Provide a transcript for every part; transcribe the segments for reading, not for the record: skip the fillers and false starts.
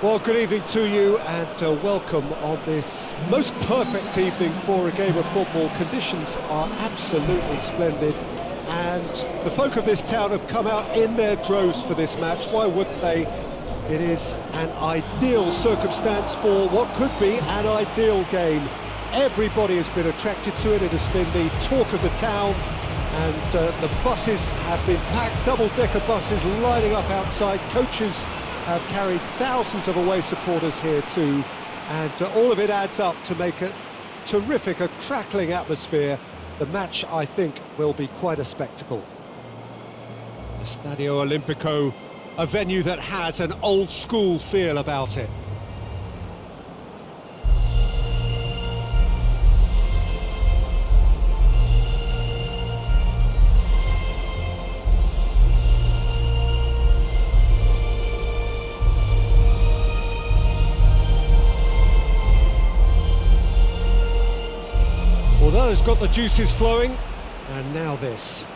Well, good evening to you and welcome on this most perfect evening for a game of football. Conditions are absolutely splendid and the folk of this town have come out in their droves for this match. Why wouldn't they? It is an ideal circumstance for what could be an ideal game. Everybody has been attracted to it. It has been the talk of the town and the buses have been packed, double-decker buses lining up outside. Coaches have carried thousands of away supporters here too, and all of it adds up to make a terrific, a crackling atmosphere. The match, I think, will be quite a spectacle. The Stadio Olimpico, a venue that has an old-school feel about it. Well, that has got the juices flowing, and now this.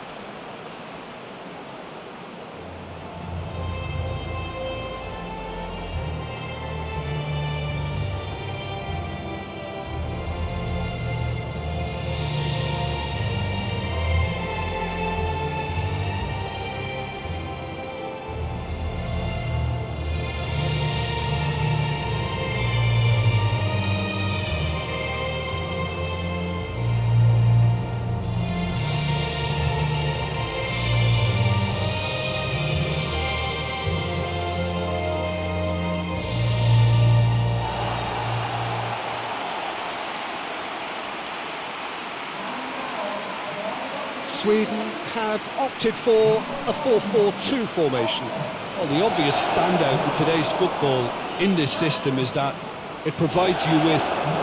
Sweden have opted for a 4-4-2 formation. Well, the obvious standout in today's football in this system is that it provides you with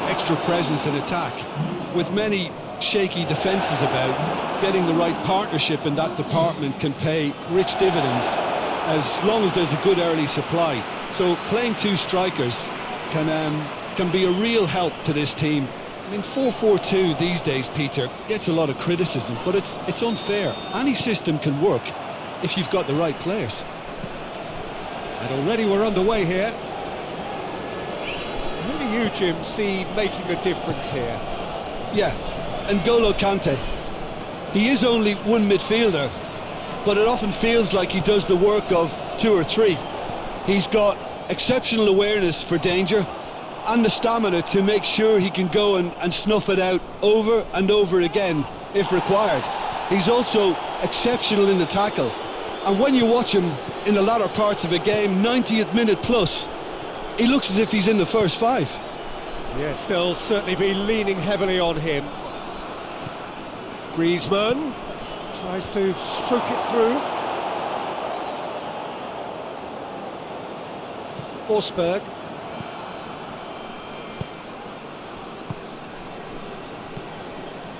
extra presence in attack. With many shaky defences about, getting the right partnership in that department can pay rich dividends as long as there's a good early supply. So playing two strikers can be a real help to this team. I mean, 4-4-2 these days, Peter, gets a lot of criticism, but it's unfair. Any system can work if you've got the right players. And already we're underway here. Who do you, Jim, see making a difference here? Yeah, N'Golo Kante. He is only one midfielder, but it often feels like he does the work of two or three. He's got exceptional awareness for danger, and the stamina to make sure he can go and snuff it out over and over again if required. He's also exceptional in the tackle, and when you watch him in the latter parts of a game, 90th minute plus, he looks as if he's in the first five. Yes, they'll certainly be leaning heavily on him. Griezmann tries to stroke it through. Forsberg.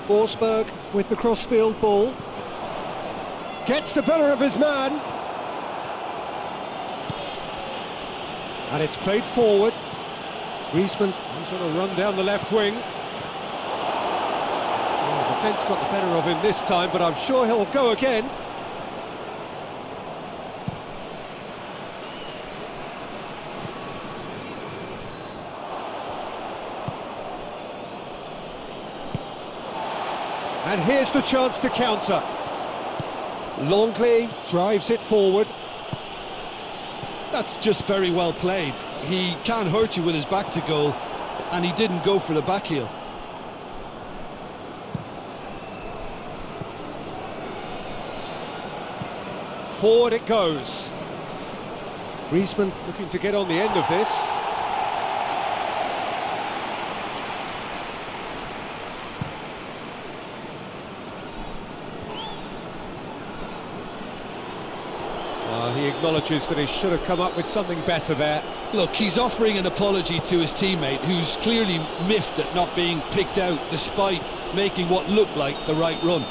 Forsberg with the crossfield ball. Gets the better of his man. And it's played forward. Griezmann is on a run down the left wing. Oh, the defence got the better of him this time, but I'm sure he'll go again. And here's the chance to counter. Longley drives it forward. That's just very well played. He can hurt you with his back to goal, and he didn't go for the back heel. Forward it goes. Griezmann looking to get on the end of this. He acknowledges that he should have come up with something better there. Look, he's offering an apology to his teammate, who's clearly miffed at not being picked out despite making what looked like the right run.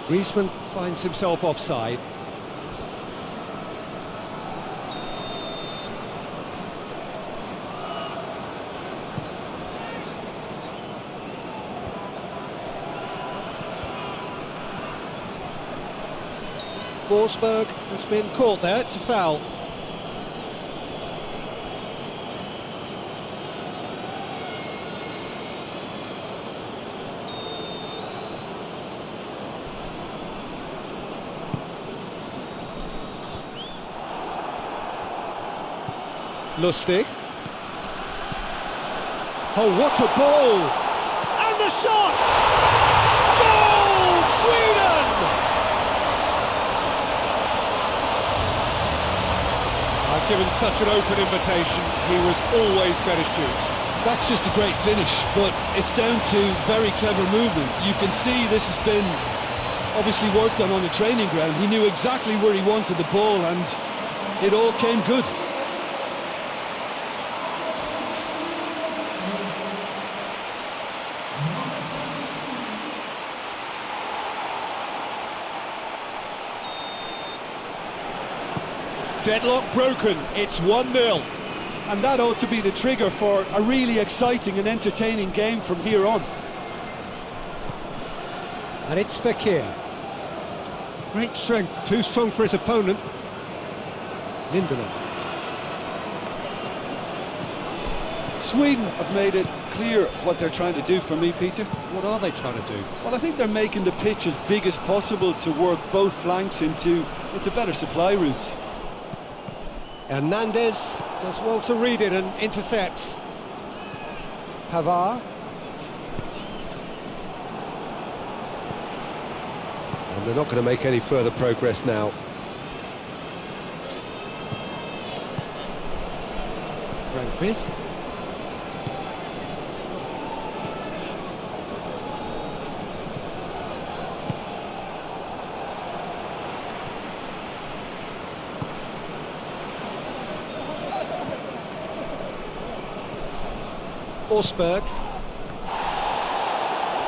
Griezmann finds himself offside. Forsberg has been caught there, it's a foul. Lustig. Oh, what a ball! And the shot! Goal! Sweden! I've given such an open invitation, he was always going to shoot. That's just a great finish, but it's down to very clever movement. You can see this has been obviously worked on the training ground. He knew exactly where he wanted the ball and it all came good. Deadlock broken, it's 1-0. And that ought to be the trigger for a really exciting and entertaining game from here on. And it's Fekir. Great strength, too strong for his opponent. Lindelof. Sweden have made it clear what they're trying to do for me, Peter. What are they trying to do? Well, I think they're making the pitch as big as possible to work both flanks into better supply routes. Hernandez does well to read it and intercepts. Pavard. And they're not going to make any further progress now. Grandquist. Forsberg.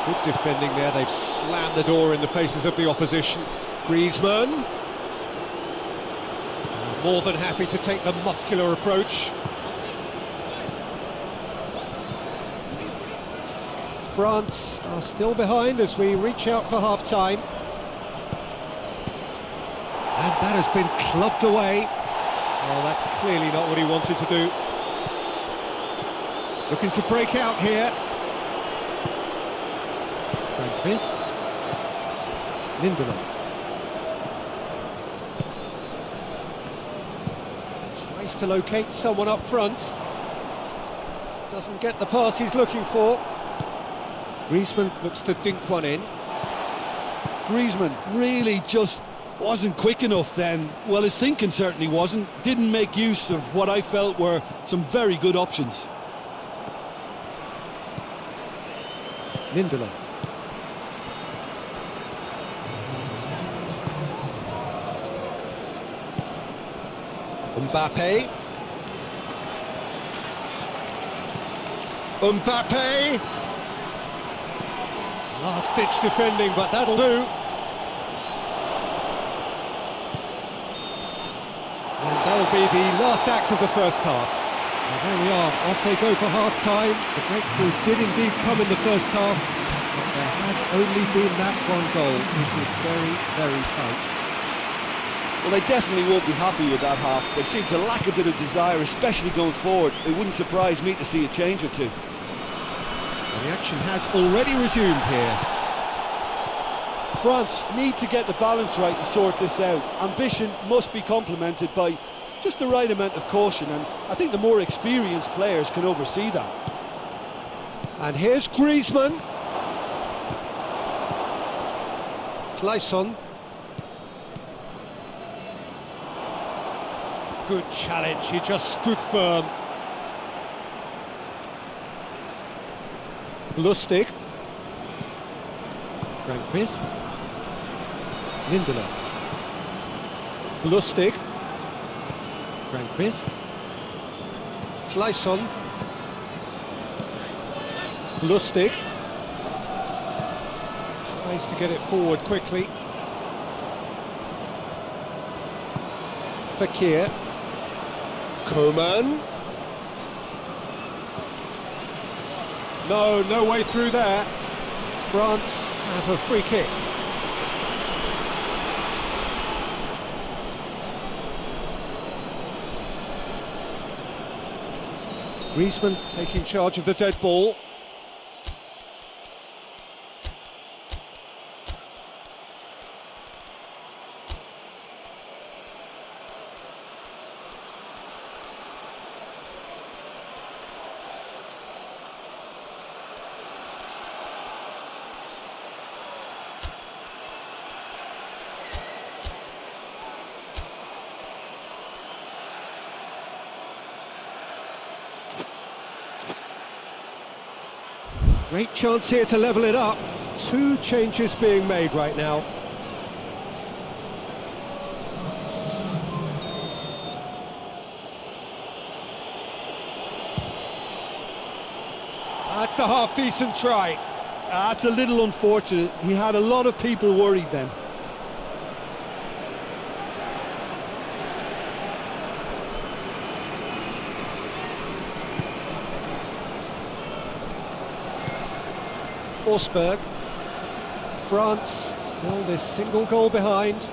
Good defending there, they've slammed the door in the faces of the opposition. Griezmann. More than happy to take the muscular approach. France are still behind as we reach out for half-time. And that has been clubbed away. Oh, that's clearly not what he wanted to do. Looking to break out here. Grandquist. Lindelof. Tries to locate someone up front. Doesn't get the pass he's looking for. Griezmann looks to dink one in. Griezmann really just wasn't quick enough then. Well, his thinking certainly wasn't. Didn't make use of what I felt were some very good options. Lindelof. Mbappe. Mbappe. Last-ditch defending, but that'll do. And that'll be the last act of the first half. And there we are, off they go for half-time. The breakthrough did indeed come in the first half, but there has only been that one goal, which was very, very tight. Well, they definitely won't be happy with that half. They seem to lack a bit of desire, especially going forward. It wouldn't surprise me to see a change or two. And the action has already resumed here. France need to get the balance right to sort this out. Ambition must be complemented by just the right amount of caution, and I think the more experienced players can oversee that. And here's Griezmann. Clayson. Good challenge, he just stood firm. Lustig. Grandquist. Lindelof. Lustig. Grandquist. Clayson. Lustig. Tries to get it forward quickly. Fekir. Coman. No way through there. France have a free kick. Griezmann taking charge of the dead ball. Great chance here to level it up. Two changes being made right now. That's a half-decent try. That's a little unfortunate. He had a lot of people worried then. Forsberg. France still this single goal behind.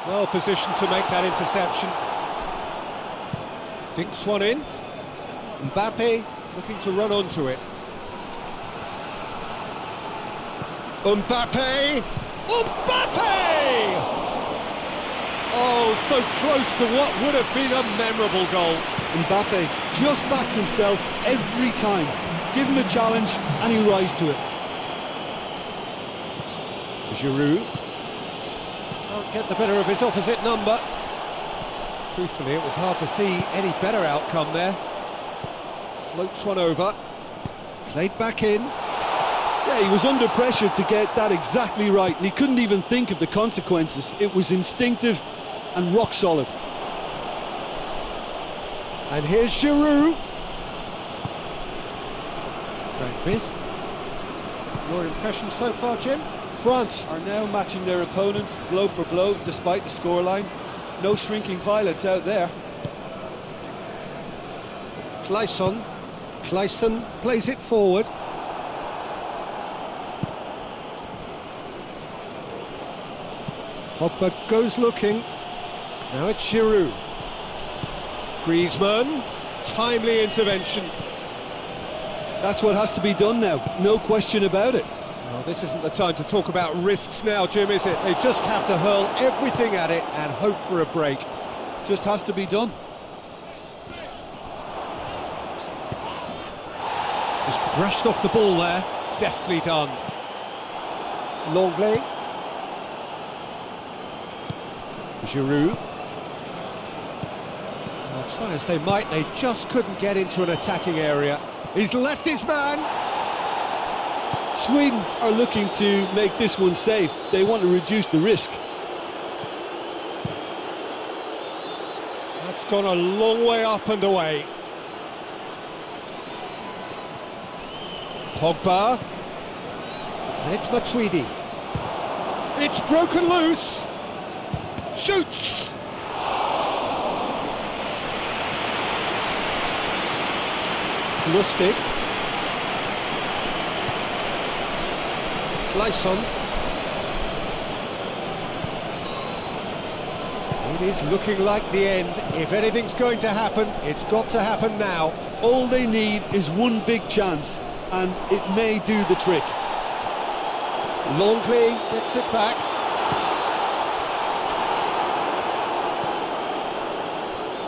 Well positioned to make that interception. Dinks one in. Mbappe looking to run onto it. Mbappe! Mbappe! Oh, so close to what would have been a memorable goal. Mbappe just backs himself every time. Give him a challenge and he rises to it. Giroud can't get the better of his opposite number. Truthfully, it was hard to see any better outcome there. Floats one over. Played back in. Yeah, he was under pressure to get that exactly right, and he couldn't even think of the consequences. It was instinctive and rock solid. And here's Giroud. Grandquist. Your impression so far, Jim? France are now matching their opponents blow for blow, despite the scoreline. No shrinking violets out there. Clayson plays it forward. Pogba goes looking. Now it's Giroud. Griezmann, timely intervention. That's what has to be done now, no question about it. Well, this isn't the time to talk about risks now, Jim, is it? They just have to hurl everything at it and hope for a break. Just has to be done. Just brushed off the ball there. Deftly done. Longley. Giroud. Well, try as they might, they just couldn't get into an attacking area. He's left his man. Sweden are looking to make this one safe. They want to reduce the risk. That's gone a long way up and away. Pogba. And it's Matuidi. It's broken loose. Shoots. Lustig. Clayson. It is looking like the end. If anything's going to happen, it's got to happen now. All they need is one big chance, and it may do the trick. Longley gets it back.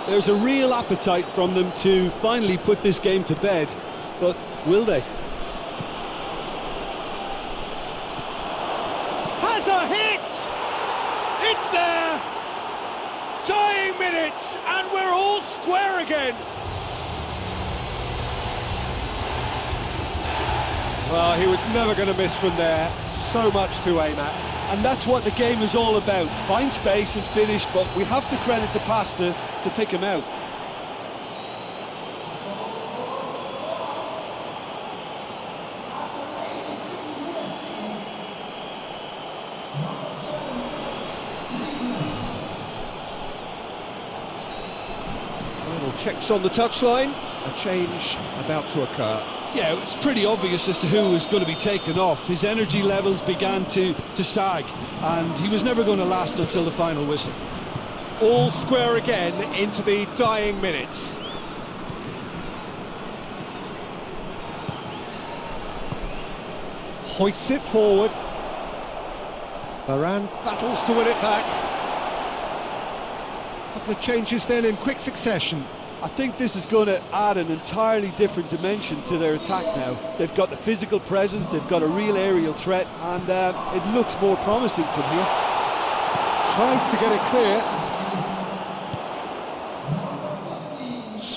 There's a real appetite from them to finally put this game to bed, but will they? Has a hit! It's there! Tying minutes, and we're all square again. Well, he was never going to miss from there. So much to aim at. And that's what the game is all about. Find space and finish, but we have to credit the passer to pick him out. Final checks on the touchline. A change about to occur. Yeah, it's pretty obvious as to who was going to be taken off. His energy levels began to sag, and he was never going to last until the final whistle. All square again into the dying minutes. Hoists it forward. Varane battles to win it back. A couple of changes then in quick succession. I think this is going to add an entirely different dimension to their attack now. They've got the physical presence, they've got a real aerial threat, and it looks more promising from here. Tries to get it clear.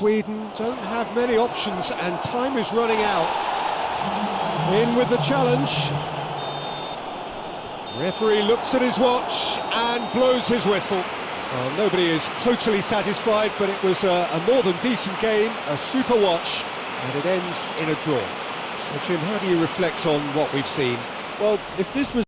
Sweden don't have many options and time is running out. In with the challenge. Referee looks at his watch and blows his whistle. Well, nobody is totally satisfied, but it was a more than decent game, a super watch, and it ends in a draw. So Jim, how do you reflect on what we've seen? Well, if this was